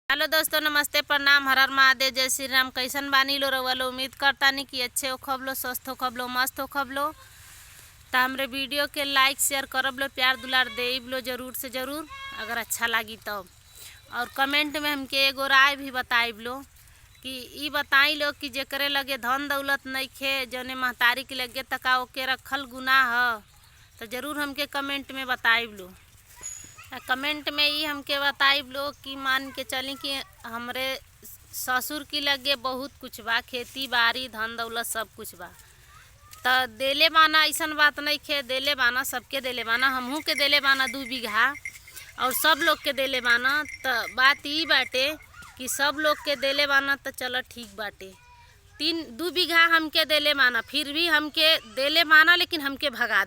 Hello दोस्तों, नमस्ते, प्रणाम, हर हर महादेव, जय श्री राम। कैसन बानी लो रउआ लो? उम्मीद करता नहीं कि अच्छे हो खब लो, स्वस्थ हो खब लो, मस्त हो खब लो। तो हमरे वीडियो के लाइक शेयर करब लो, प्यार दुलार देब लो जरूर से ज़रूर अगर अच्छा लगी तब। और कमेंट में हमके एगो राय भी बताइब लो कि ई बताई लो कि जेकरे लगे धन दौलत नहीं खे, जौने महतारी के लगे तका ओके रखल गुनाह ह, तो ज़रूर हमके कमेंट में बताइब लो। कमेंट में ही हमके बताइब लो कि मान के चली कि हमरे ससुर की लगे बहुत कुछ बा, खेती बाड़ी धन दौलत सब कुछ बा, तो देले बाना, ऐसन बात नहीं खे, देले बाना, सबके देले बाना, हमहू के देले बाना 2 बीघा और सब लोग के देले बाना। तो बात ई बाटे कि सब लोग के देले बाना तो चलो ठीक बाटे। 2 बीघा हमके देले बाना, फिर भी हमके देले बाना, लेकिन हमके भगा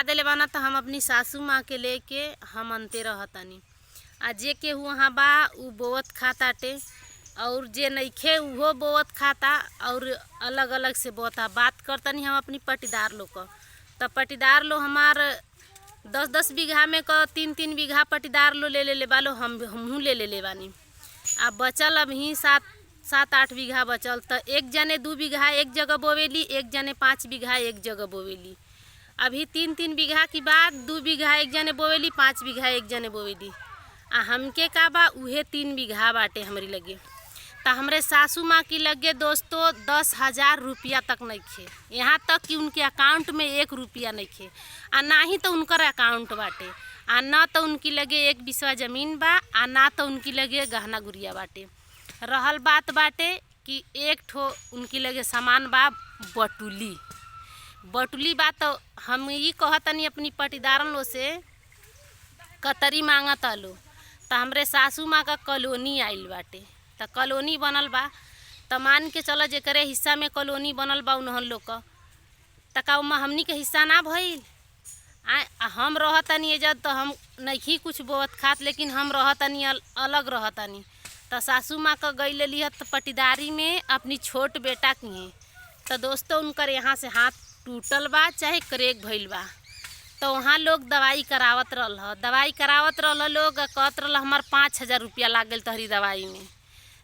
देले बाना तो हम अपनी सासू माँ के लेके हम अंते रहतनी। आ जे के वहाँ बा उ बोवत खाताटे और जे नइखे उहो बोवत खाता और अलग अलग से बोता। बात करतनी हम अपनी पटीदार लोग क, तो पटीदार लो हमार 10-10 बीघा में क 3-3 बीघा पटीदार लो ले बालो, हमहू ले बानी। अब बचल अभी 7-8 बीघा बचल, तो एक जने 2 बीघा एक जगह बोवेली, एक जने 5 बीघा एक जगह बोवेली। अभी 3-3 बीघा की बात 2 बीघा एक जने बोवेली, 5 बीघा एक जने बोवेली। आ हमके का बा उहे 3 बीघा बाटे हमरी लगे। तो हमरे सासू माँ की लगे दोस्तों 10,000 रुपया तक नहीं खे, यहाँ तक कि उनके अकाउंट में 1 रुपया नहीं खे। आ ना ही तो उनकर अकाउंट बाटे, आ ना तो उनकी लगे 1 बिस्वा जमीन बा, आ ना तो उनकी लगे गहना गुड़िया बाटे। रहल बात बाटे कि एक ठो उनकी लगे सामान बा बटुली बा। तो हम ये कहतनी अपनी पटीदारन लो से कतरी मांगत लो, तो हमरे सासू माँ का कॉलोनी आइल बाटे, तो कॉलोनी बनल बा। तो मान के चलो जेकरे हिस्सा में कॉलोनी बनल बा उन्हन लोग का, तो का उमा हमनी के हिस्सा ना भइल? हम रहतनी एजद, तो हम नहीं कुछ बोवत खात, लेकिन हम रहतनी अलग रहतनी। तो सासू माँ का गई ले लिहत पटीदारी में अपनी छोट बेटा की। तो दोस्तों उनकर यहाँ से हाथ टूटल बा, चाहे क्रेक भइल बा, तो वहाँ लोग दवाई करावत रहल लोग, कहत रहल हमार 5,000 रुपया लागल तहरी दवाई में।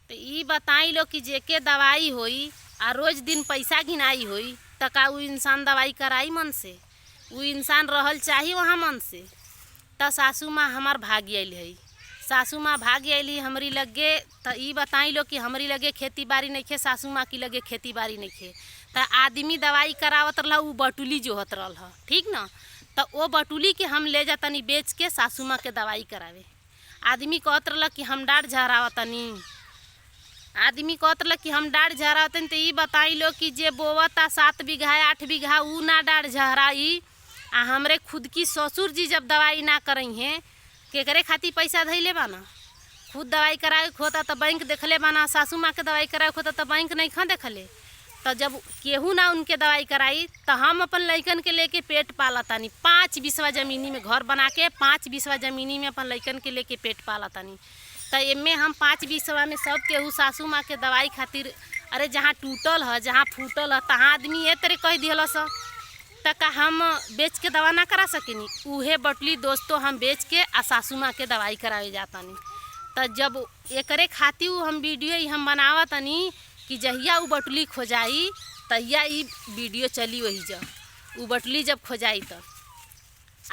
तो ई बताई लो कि जेके दवाई होई आ रोज दिन पैसा गिनाई होई, तो का उ इंसान दवाई कराई मन से? उ इंसान रहल चाहिए वहाँ मन से। तो सासू माँ हमार भागी आइल है, सासू माँ भागी आइली हमरी लगे। तो ई बताई लो कि हमरी लगे खेती बाड़ी नहीं खे, सासू माँ की लगे खेती बाड़ी नहीं खे। तो आदमी दवाई करावत रहा, उ बटुली जोहत रहल ह, ठीक न? तो वो बटुली के हम ले जातनी बेच के सासू माँ के दवाई करावे। आदमी कहत रहा कि हम डाढ़ झहरावतनी, तो ई बताई लो कि जे बोवता 7 बीघा 8 बीघा उ ना डाढ़ झहराई। आ हमरे खुद की ससुर जी जब दवाई ना करई हैं, केकरे खातिर पैसा धैले बाना? खुद दवाई कराए होता तो बैंक देखले बाना, सासू माँ के दवाई कराए होता तो बैंक नहीं खा देखले। तो जब केहू ना उनके दवाई कराई, तो हम अपन लइकन के लेके पेट पालतानी। 5 बिस्वा जमीनी में घर बना के 5 बिस्वा जमीनी में अपन लइकन के लेके पेट पालतानी। तो एमे हम 5 बिस्वा में सब केहू सासू माँ के दवाई खातिर, अरे जहाँ टूटल है जहाँ फूटल है तहाँ आदमी ये तरह कह दिहल स, तो का हम बेच के दवा ना करा सकेनी? उहे बटली दोस्तों हम बेच के आ सासू माँ के दवाई करावे जातानी। तो जब एकरे खातिर हम वीडियो हम बनावतनी कि जहिया उ बटुली खोजाई तहिया ई वीडियो चली वही उ बटुली जब खोजाई तो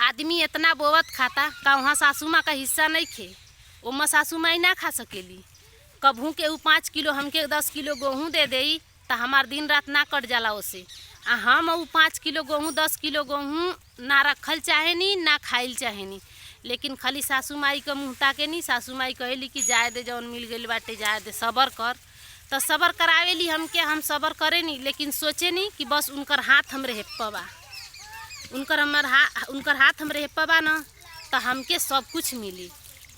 आदमी इतना बोवत खाता, का वहाँ सासू माँ का हिस्सा नहीं खे? ओमा सासू माँ ना खा सकेली? कभू के उ 5 किलो हमके 10 किलो गेहूँ दे देई तो हमार दिन रात ना कट जाला ओसे। आ हम उ 5 किलो गेहूँ 10 किलो गेहूँ ना रखल चाहेनी ना खाइल चाहेनी, लेकिन खाली सासू माई का मुँह ताके नहीं। सासू माई कहेली कि जाए दे, जौन मिल गई बाटे जाए दे, सबर कर। तो सबर करावेली हमके, हम सबर करे नहीं, लेकिन सोचे नहीं कि बस उनकर हाथ हमरे हेप्पा बा, उनकर हाथ हमरे हेप्पा बा ना, तो हमके सब कुछ मिली।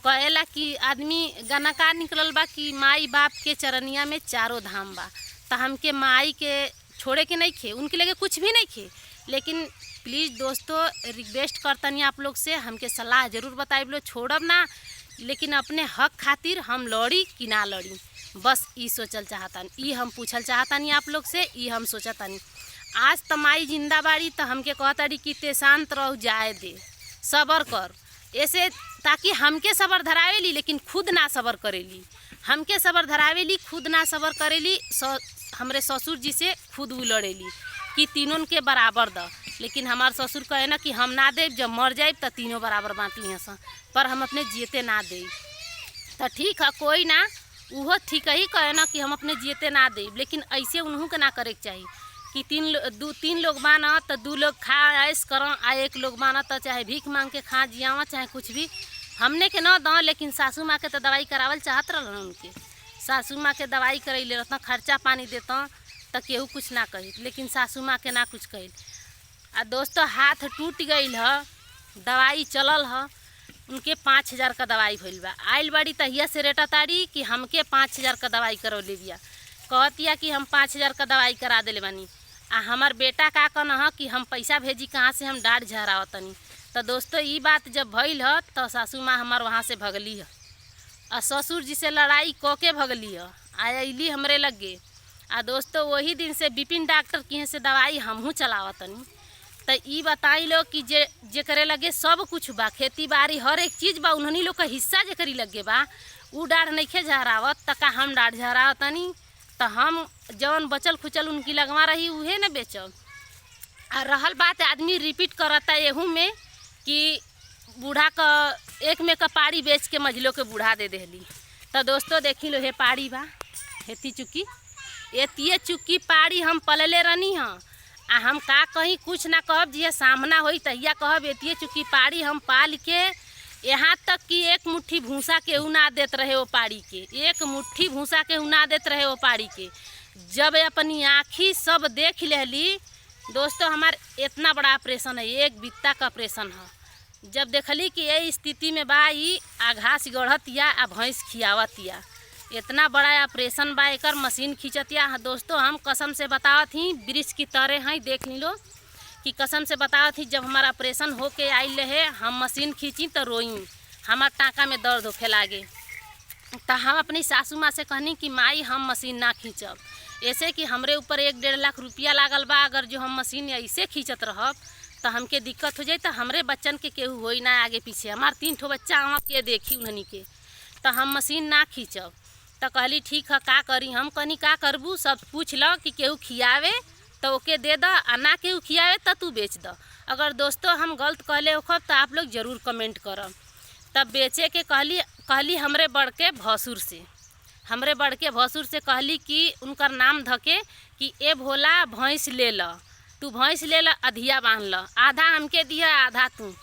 कहेला कि आदमी गाना का निकलल बा कि माई बाप के चरनिया में चारों धाम बा। तो हमके माई के छोड़े के नहीं खे, उनके लगे कुछ भी नहीं खे। लेकिन प्लीज़ दोस्तों रिक्वेस्ट करतनी आप लोग से, हमके सलाह ज़रूर बताइब लो, छोड़ब ना, लेकिन अपने हक खातिर हम लड़ी कि ना लड़ी, बस ई सोचल चाहतानी, ई हम पूछल चाहतानी आप लोग से, ई हम सोचतानी। आज त माई जिंदा बाड़ी तो हमके कहताड़ी कि ते शांत रह, जाए दे, सबर कर। ऐसे ताकि हमके सबर धरावेली लेकिन खुद ना सबर करेली, हमके सबर धरावेली खुद ना सबर करेली। हमरे ससुर जी से खुद उ लड़ेली कि तीनों के बराबर द, लेकिन हमार ससुर कहे ना कि हम ना देब, जब मर जाए तो तीनों बराबर बांट लिया सन, पर हम अपने जियते ना दे। तो ठीक है कोई ना, वो ठीक ही कहे ना कि हम अपने जियते ना देब, लेकिन ऐसे उन्हों के ना करे के चाहिए कि तीन लोग बाना तो 2 लोग खा ऐश कर, आ 1 लोग बाना तो चाहे भीख मांग के खा जियावा चाहे कुछ भी हमने के न दो। लेकिन सासू माँ के तो दवाई करावल चाहत रहन, उनके सासू माँ के दवाई करैले रहता, खर्चा पानी देता तो केहू कुछ ना कही, लेकिन सासू माँ के ना कुछ कही। आ दोस्तों हाथ टूट गई है, दवाई चलल है, उनके 5000 का दवाई भइल बा। आइल बाड़ी तहिया से रेटा ताड़ी कि हमके 5000 का दवाई करौले बिया, कहतिया कि हम 5000 का दवाई करा देले बानी। आ हमार बेटा का कहना है कि हम पैसा भेजी कहाँ से, हम डाँट झहरावतनी। तो दोस्तों ये बात जब भइल है तो सासू माँ हमार वहाँ से भगली है, और ससुर जी से लड़ाई क के भगली है, अली हमरे लगे। आ दोस्तों वही दिन से विपिन डॉक्टर की से दवाई हमहूँ चलावतनी। तो ये बताई लो कि जे करे लगे सब कुछ बा, खेती बाड़ी हर एक चीज़ बा, उन्हनी लोग का हिस्सा जे करी लगे बा, उ डाढ़ नहीं झहरावत त का हम डाढ़ झहरावतनी। तो हम जौन बचल खुचल उनकी लगवा रही उहे न बेचब। आ रहल बात आदमी रिपीट करता एहू में कि बूढ़ा का एक में का पाड़ी बेच के मझिलो के बूढ़ा दे देली। तो दोस्तों देखी लो हे पाड़ी बा, हेती चुकी, एतिए चुकी पाड़ी हम पलले रहनी हाँ। आ हम का कहीं कुछ ना कहब, जिया सामना होई तहिया कहब एतिए चुकी पाड़ी हम पाल के, यहाँ तक कि 1 मुट्ठी भूसा के ना देत रहे वो पाड़ी के, 1 मुट्ठी भूसा के ना देत रहे वो पाड़ी के। जब अपनी आँखी सब देख लेली दोस्तों, हमार इतना बड़ा ऑपरेशन है, 1 बित्ता का ऑपरेशन है। जब देखली कि ये स्थिति में बा, ई आ घास गढ़तिया आ भैंस खियावतिया, इतना बड़ा ऑपरेशन बा, एकर मशीन खींचतिया। दोस्तों हम कसम से बतावत ही, वृक्ष की तरह हैं, देख लो कि कसम से बतावत ही, जब हमारा ऑपरेशन होके आइल रहे हम मशीन खींची तो रोई, हमार टाँका में दर्द होखे लागे। तो हम अपनी सासू माँ से कहनी कि माई हम मशीन ना खींचब, ऐसे कि हमरे ऊपर 1-1.5 लाख रुपया लागल बा, अगर जो हम मशीन ऐसे खींचत रहब तो हमके दिक्कत हो जाए, तो हमरे बच्चन के केहू होई ना आगे पीछे, हमार 3 ठो बच्चा हम के देखी उन्हनी के, तो हम मशीन ना खींचब। तो कहली ठीक है का करी, हम कहनी का करबू, सब पूछ लो कि केहू खियावे तो ओके दे द, आ ना केहू खियावे तो तू बेच द। अगर दोस्तों हम गलत कहले होखब तो आप लोग ज़रूर कमेंट करब। तब बेचे के कहली हमरे बड़के भसुर से, हमरे बड़के भसुर से कहली कि उनकर नाम धके कि ए भोला भैंस ले ल, तू भैंस ले ल, अधिया बांध ल, आधा हमके दिया आधा तू।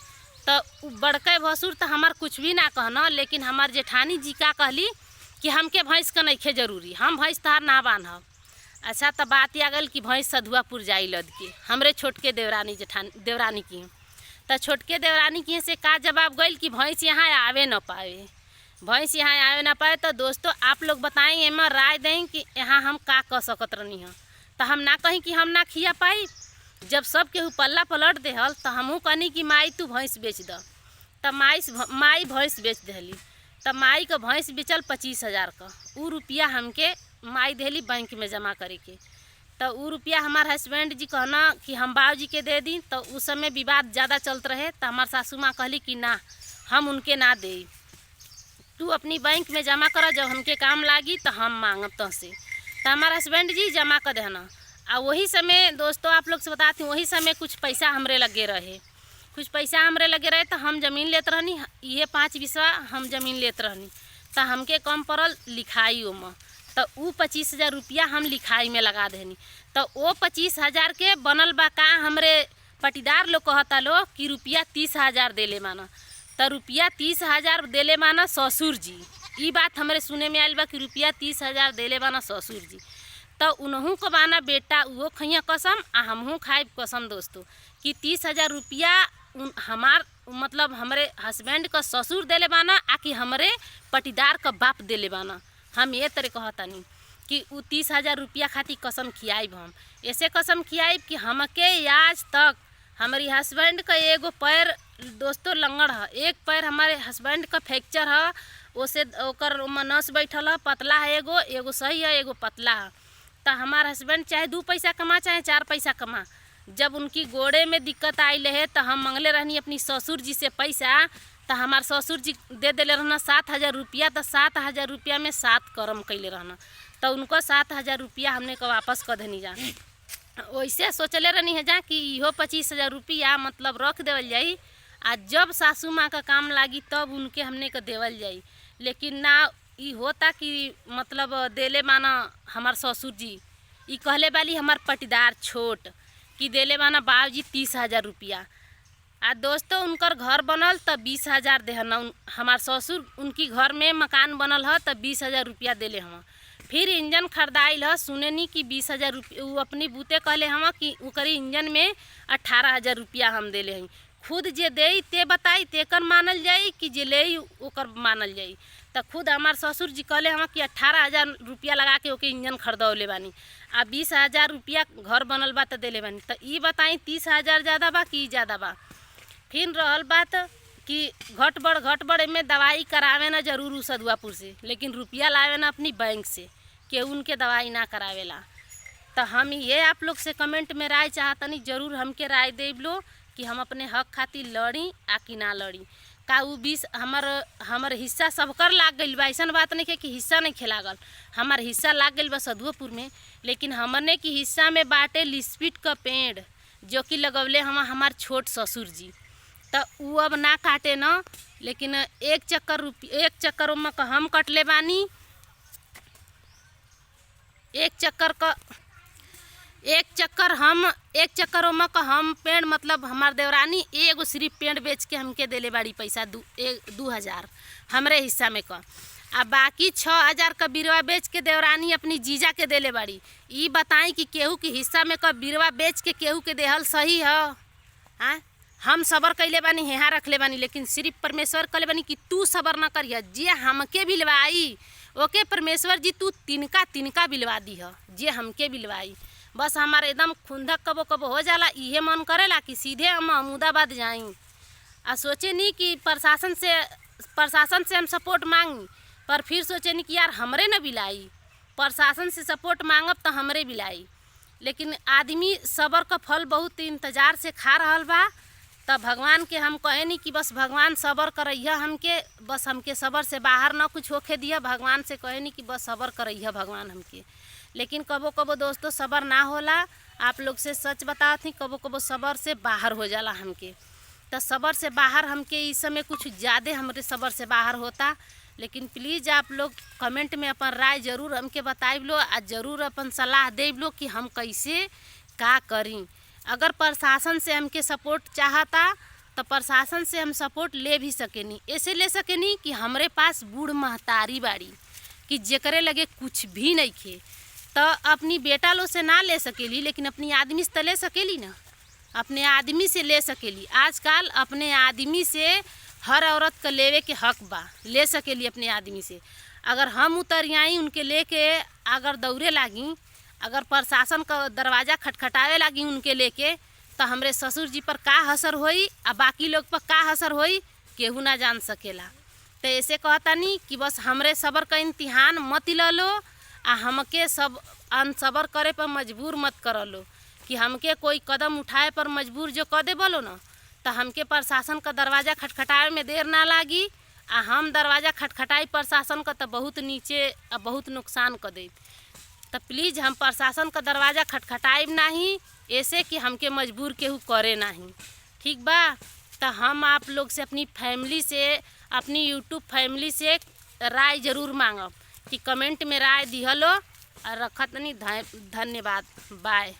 तो बड़के भसुर तो हमार कुछ भी ना कहना, लेकिन हमार जेठानी जी का कहली कि हमके भैंस का नइखे जरूरी, हम भैंस तहार ना बांधब। अच्छा तो बात आ गल कि भैंस सधुआपुर जाई लद के, हमरे छोटके देवरानी की। तो छोटके देवरानी की से का जवाब गई कि भैंस यहाँ आवे न पावे, भैंस यहाँ आवे ना पाए। तो दोस्तों आप लोग बताएं, एमा राय दें कि यहाँ हम का कह सकत रहनी हैं। तो हम ना कहीं कि हम ना खिया पाई, जब सब केहू पल्ला पलट देहल तो हमहूँ कहनी कि माई तू भैंस बेच द। तो माई भैंस बेच देली। तो माई का भैंस बेचल 25,000 का, उ रुपया हमके माई देली बैंक में जमा करे के। तो उ रुपया हमार हस्बैंड जी कहना कि हम बाबूजी के दे दी। तो उस समय विवाद ज़्यादा चलते रहे, तो हमार सासू माँ कहली कि ना हम उनके ना दे, तू अपनी बैंक में जमा कर, जब हमके काम लागी तो हम मांगब तुझसे। तो हमारे हस्बैंड जी जमा कर देना। आ वही समय दोस्तों आप लोग से बताती हूँ, वही समय कुछ पैसा हमरे लगे रहे, तो हम ज़मीन लेते रहनी, ये 5 बिस्वा हम ज़मीन लेते रहनी। तो हमके कम पड़ल लिखाई में, तो वो 25,000 रुपया हम लिखाई में लगा देनी। तो वो 25,000 के बनल बा का, हमरे पटीदार लोग कहता लोग कि रुपया 30,000 देले माना। तो रुपया 30,000 देले माना ससुर जी, ये बात हमरे सुने में आयल बा कि रुपया 30,000 देले माना ससुर जी। तो उन्हों को बाना बेटा वो खइया कसम, आ हमहूँ खाइब कसम दोस्तों कि 30,000 रुपया हमार मतलब हमरे हस्बैंड का ससुर देले बाना, आ कि हमरे पटीदार का बाप देले बाना। हम ये तरह कहतानी कि वो 30,000 रुपया खातिर कसम खियाइब, हम ऐसे कसम खियाइब कि हमके आज तक हमारी हस्बैंड का एगो पैर दोस्तों लंगड़ है, एक पैर हमारे हस्बैंड का फ्रैक्चर है, उसे ओकर नस बैठल है, पतला है, एगो सही है एगो पतला है। तो हमार हस्बैंड चाहे 2 पैसा कमा चाहे 4 पैसा कमा, जब उनकी गोड़े में दिक्कत आई है तो हम मंगले रहनी अपनी ससुर जी से पैसा, तो हमार ससुर जी दे दिले रहना 7,000 रुपया। तो 7,000 रुपया में 7 कर्म कैले रहना, तो उनको 7,000 रुपया हमने को वापस कर देनी जा। वैसे सोचले रहनी है जा कि इहो 25,000 रुपया मतलब रख देवल जाई, आ जब सासू माँ का काम लागी तब उनके हमने को देवल जाई। लेकिन ना ई होता कि मतलब देले माना हमार ससुर जी ई कहले वाली हमार पटीदार छोट कि देले माना बाबूजी 30,000 रुपया। आ दोस्तों उनकर घर बनल तब 20,000 देहना हमार ससुर, उनकी घर में मकान बनल है तब 20,000 रुपया देले हम। फिर इंजन खरीदाइल है, सुने नहीं कि 20,000 रुपया वो अपनी बूते कहले हम कि उकरी इंजन में 18,000 रुपया हम देले हैं। खुद जे दे ते बताई तेकर मानल जाई कि जे ले ओकर मानल जाई। तो खुद हमार ससुर जी कहले हम कि 18,000 रुपया लगा के ओके इंजन खरीदौले बानी, आ 20,000 रुपया घर बनल बा तो देले बानी। तो ई बताई 30,000 ज़्यादा बा कि ज़्यादा बा। फिर रहल बात कि घटबड़ में दवाई करावे ना जरूर उसदुआपुर से, लेकिन रुपया लावे ना अपनी बैंक से, कि उनके दवाई ना करावेला। तो हम ये आप लोग से कमेंट में राय चाहतनी, जरूर हमके राय देब लो कि हम अपने हक खातिर लड़ी आ कि ना लड़ी। का उ 20 हमर हिस्सा सबकर लाग गइल बा, ऐसा बात नहीं है कि हिस्सा नहीं खिलागल, हमार हिस्सा लाग गइल बा सदुआपुर में। लेकिन हमने की हिस्सा में बाटे लिस्पिट का पेड़ जो कि लगवले हमार छोट ससुर जी, तो वो अब ना काटे न। लेकिन एक चक्कर में हम कटले बानी, एक चक्कर में हम पेड़ मतलब हमार देवरानी एगो सिर्फ पेड़ बेच के हमके देले बाड़ी पैसा 2,000 हमरे हिस्सा में का, आ बाकी 6,000 का बिरवा बेच के देवरानी अपनी जीजा के देले बाड़ी। ई बताई कि केहू के हिस्सा में का बिरवा बेच के केहू के देहल सही है? हाँ, हम सबर कैले बानी, यहाँ रखले बानी, लेकिन सिर्फ परमेश्वर कहले बानी कि तू सबर न करिया, जे हमके बिलवाई ओके परमेश्वर जी तू तिनका बिलवा दी है, जे हमके बिलवाई। बस हमारे एकदम खुंदक कबो हो जाला, इहे मन करेला कि सीधे हम अहमदाबाद जाई, आ सोचे नहीं कि प्रशासन से हम सपोर्ट मांगी, पर फिर सोचे नहीं कि यार हमरे न बिलाई, प्रशासन से सपोर्ट मांगब तो हमरे बिलाई। लेकिन आदमी सबर का फल बहुत इंतज़ार से खा रहल बा। तब भगवान के हम कहे नहीं कि बस भगवान सबर करैया हमके, बस हमके सबर से बाहर ना कुछ होके दिया। भगवान से कहे नहीं कि बस सबर करैया भगवान हमके। लेकिन कबो दोस्तों सबर ना होला, आप लोग से सच बताती, कबो सबर से बाहर हो जाला हमके। तो सबर से बाहर हमके इस समय कुछ ज़्यादा हमरे सबर से बाहर होता। लेकिन प्लीज़ आप लोग कमेंट में अपन राय ज़रूर हमके बताइब लो, आ ज़रूर अपन सलाह देब लो कि हम कैसे का करी। अगर प्रशासन से हमके सपोर्ट चाहता तो प्रशासन से हम सपोर्ट ले भी सकेनी, ऐसे ले सकेनी कि हमरे पास बूढ़ महतारी बाड़ी कि जेकरे लगे कुछ भी नहीं खे, तो अपनी बेटा लो से ना ले सकेली, लेकिन अपनी आदमी से तो ले सकेली ना, अपने आदमी से ले सकेली। आजकल अपने आदमी से हर औरत का लेवे के हक बा, ले सकेली अपने आदमी से। अगर हम उतर आई उनके लेके अगर दौड़े लागी, अगर प्रशासन का दरवाज़ा खटखटावे लागी उनके लेके, तो हमरे ससुर जी पर का असर होई आ बाकी लोग पर का असर होई केहू ना जान सकेला। तो ऐसे कहता नहीं कि बस हमरे सबर का इम्तिहान मत ल लो, आ हमके सब अनसबर करे पर मजबूर मत कर लो कि हमके कोई कदम उठाए पर मजबूर जो कर दे बोलो ना, तो हमके प्रशासन का दरवाज़ा खटखटावे में देर ना लागी। आ हम दरवाज़ा खटखटाई प्रशासन का तो बहुत नीचे आ बहुत नुकसान कर दे। तो प्लीज़ हम प्रशासन का दरवाज़ा खटखटाइब नहीं, ऐसे कि हमके मजबूर केहू करे नहीं, ठीक बा। तो हम आप लोग से अपनी फैमिली से, अपनी यूट्यूब फैमिली से राय ज़रूर मांगब कि कमेंट में राय दिहलो और रखत नहीं। धन्यवाद, बाय।